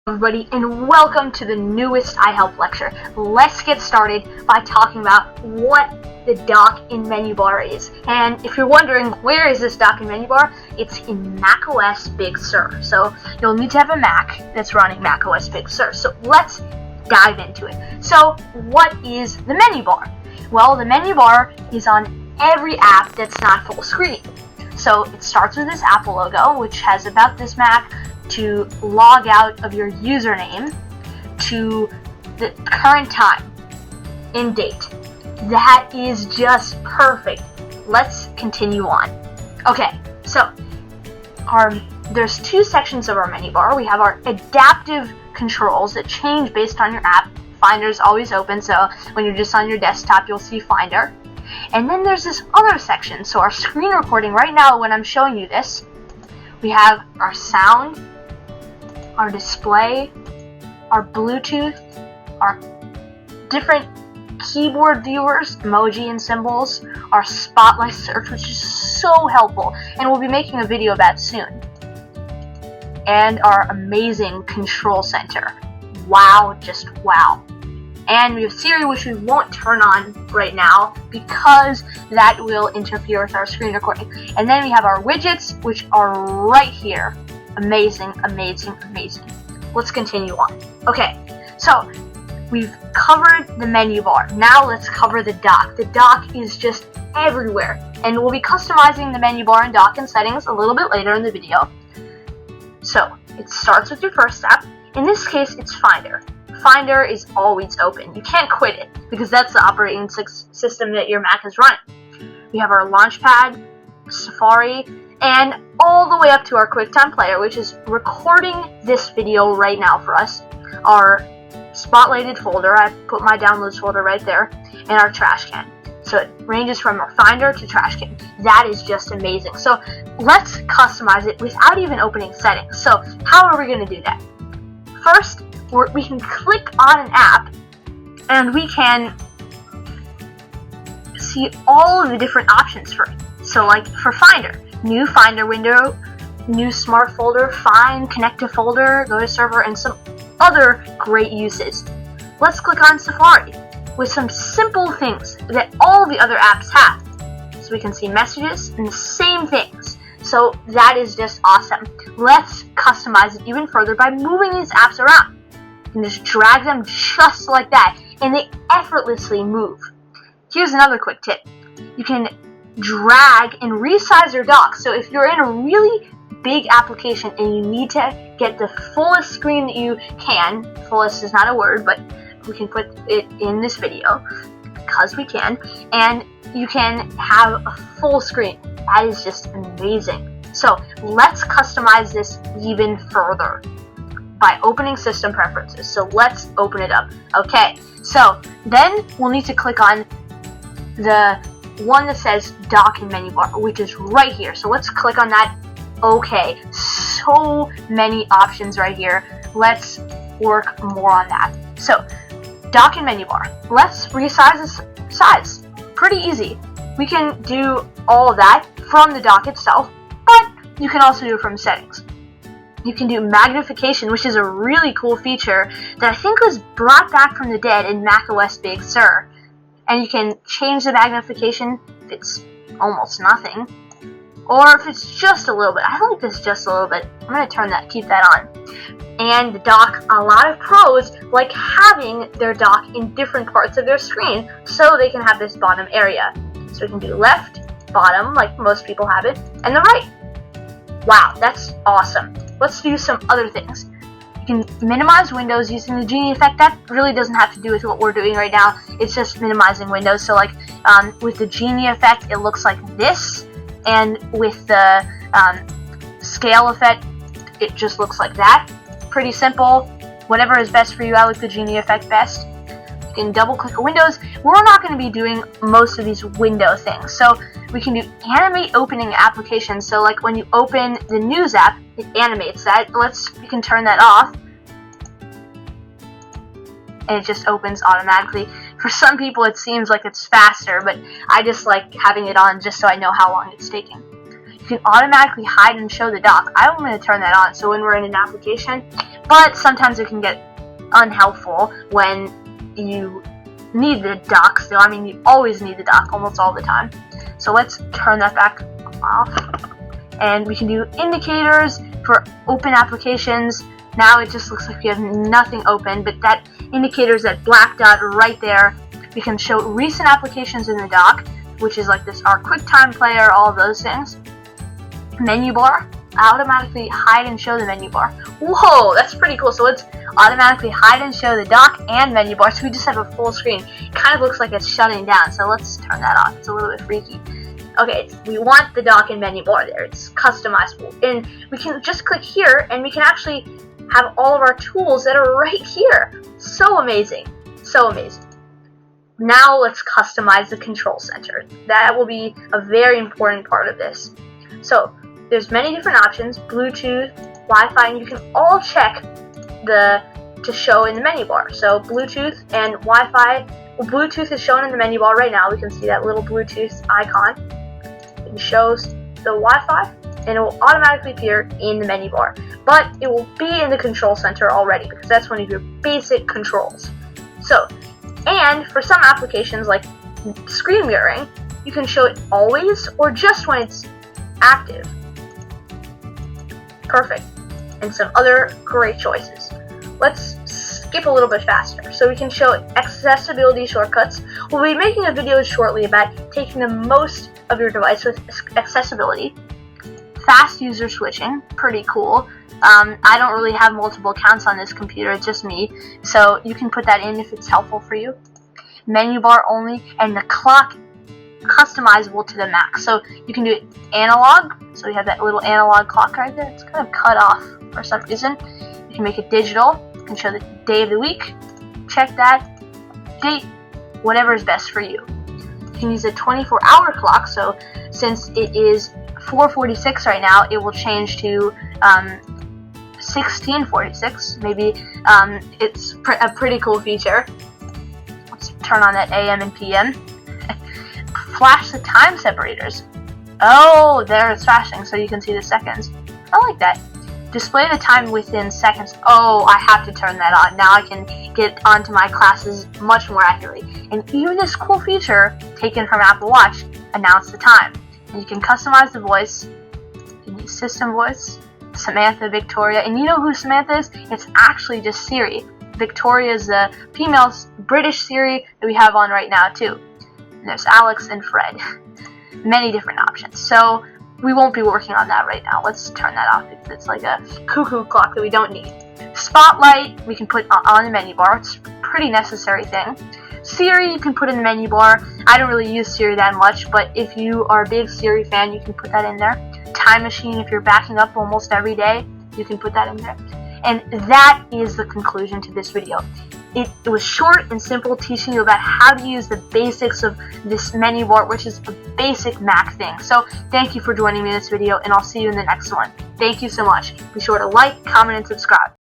Everybody, and welcome to the newest iHelp lecture. Let's get started by talking about what the dock in menu bar is. And if you're wondering where is this dock in menu bar, it's in macOS Big Sur. So you'll need to have a Mac that's running macOS Big Sur. So let's dive into it. So what is the menu bar? Well, the menu bar is on every app that's not full screen. So it starts with this Apple logo, which has about this Mac, to log out of your username to the current time in date. That is just perfect. Let's continue on. Okay, so there's two sections of our menu bar. We have our adaptive controls that change based on your app. Finder is always open, so when you're just on your desktop, you'll see Finder. And then there's this other section. So our screen recording right now, when I'm showing you this, we have our sound, our display, our Bluetooth, our different keyboard viewers, emoji and symbols, our spotlight search, which is so helpful, and we'll be making a video of that soon, and our amazing control center. Wow, just wow. And we have Siri, which we won't turn on right now because that will interfere with our screen recording. And then we have our widgets, which are right here. Amazing, amazing, amazing. Let's continue on. Okay, so we've covered the menu bar. Now let's cover the dock. The dock is just everywhere, and we'll be customizing the menu bar and dock and settings a little bit later in the video. So it starts with your first app. In this case, it's Finder. Finder is always open. You can't quit it because that's the operating system that your Mac is running. We have our Launchpad, Safari, and all the way up to our QuickTime Player, which is recording this video right now for us, our spotlighted folder, I put my downloads folder right there, and our trash can. So it ranges from our Finder to trash can. That is just amazing. So let's customize it without even opening settings. So how are we going to do that? First, we can click on an app, and we can see all of the different options for it. So like for Finder, new Finder window, new smart folder, find, connect to folder, go to server, and some other great uses. Let's click on Safari with some simple things that all the other apps have. So we can see messages and the same things. So that is just awesome. Let's customize it even further by moving these apps around. You can just drag them just like that, and they effortlessly move. Here's another quick tip. You can drag and resize your dock. So if you're in a really big application and you need to get the fullest screen that you can, fullest is not a word, but we can put it in this video because we can, and you can have a full screen. That is just amazing. So let's customize this even further by opening system preferences. So let's open it up. Okay, so then we'll need to click on the one that says dock and menu bar, which is right here. So let's click on that. Okay, so many options right here. Let's work more on that. So dock and menu bar. Let's resize this size. Pretty easy. We can do all of that from the dock itself, but you can also do it from settings. You can do magnification, which is a really cool feature that I think was brought back from the dead in macOS Big Sur. And you can change the magnification if it's almost nothing, or if it's just a little bit. I like this just a little bit. I'm going to keep that on. And the dock, a lot of pros like having their dock in different parts of their screen so they can have this bottom area. So we can do left, bottom, like most people have it, and the right. Wow, that's awesome. Let's do some other things. You can minimize windows using the genie effect. That really doesn't have to do with what we're doing right now. It's just minimizing windows. So like with the genie effect, it looks like this. And with the scale effect, it just looks like that. Pretty simple. Whatever is best for you. I like the genie effect best. You can double click windows. We're not going to be doing most of these window things. So we can do animate opening applications. So like when you open the news app, it animates that. We can turn that off, and it just opens automatically. For some people it seems like it's faster, but I just like having it on just so I know how long it's taking. You can automatically hide and show the dock. I'm going to turn that on so when we're in an application, but sometimes it can get unhelpful when you need the dock still. I mean, you always need the dock almost all the time. So let's turn that back off. And we can do indicators for open applications. Now it just looks like we have nothing open, but that indicator is that black dot right there. We can show recent applications in the dock, which is like this, our QuickTime player, all those things. Menu bar, automatically hide and show the menu bar. Whoa, that's pretty cool. So let's automatically hide and show the dock and menu bar, so we just have a full screen. It kind of looks like it's shutting down, so let's turn that off. It's a little bit freaky. Okay, we want the dock and menu bar there. It's customizable, and we can just click here and we can actually have all of our tools that are right here. So amazing, so amazing. Now let's customize the control center. That will be a very important part of this. So there's many different options, Bluetooth, Wi-Fi, and you can all check to show in the menu bar. So Bluetooth and Wi-Fi. Well, Bluetooth is shown in the menu bar right now. We can see that little Bluetooth icon. It shows the Wi-Fi, and it will automatically appear in the menu bar. But it will be in the control center already, because that's one of your basic controls. So, and for some applications like screen mirroring, you can show it always or just when it's active. Perfect. And some other great choices. Let's skip a little bit faster. So we can show accessibility shortcuts. We'll be making a video shortly about taking the most of your device with accessibility. Fast user switching, pretty cool. I don't really have multiple accounts on this computer, it's just me, so you can put that in if it's helpful for you. Menu bar only, and the clock customizable to the Mac. So you can do it analog, so we have that little analog clock right there. It's kind of cut off for some reason. You can make it digital. You can show the day of the week. Check that. Date. Whatever is best for you. You can use a 24-hour clock, so since it is 4:46 right now, it will change to 16:46. Maybe it's a pretty cool feature. Let's turn on that AM and PM. Flash the time separators. Oh, there it's flashing, so you can see the seconds. I like that. Display the time within seconds. Oh, I have to turn that on. Now I can get onto my classes much more accurately. And even this cool feature, taken from Apple Watch, announce the time. And you can customize the voice. You can use system voice, Samantha, Victoria. And you know who Samantha is? It's actually just Siri. Victoria is the female British Siri that we have on right now too. And there's Alex and Fred. Many different options. So we won't be working on that right now. Let's turn that off. It's like a cuckoo clock that we don't need. Spotlight, we can put on the menu bar. It's a pretty necessary thing. Siri, you can put in the menu bar. I don't really use Siri that much, but if you are a big Siri fan, you can put that in there. Time machine, if you're backing up almost every day, you can put that in there. And that is the conclusion to this video. It was short and simple, teaching you about how to use the basics of this menu bar, which is a basic Mac thing. So thank you for joining me in this video, and I'll see you in the next one. Thank you so much. Be sure to like, comment, and subscribe.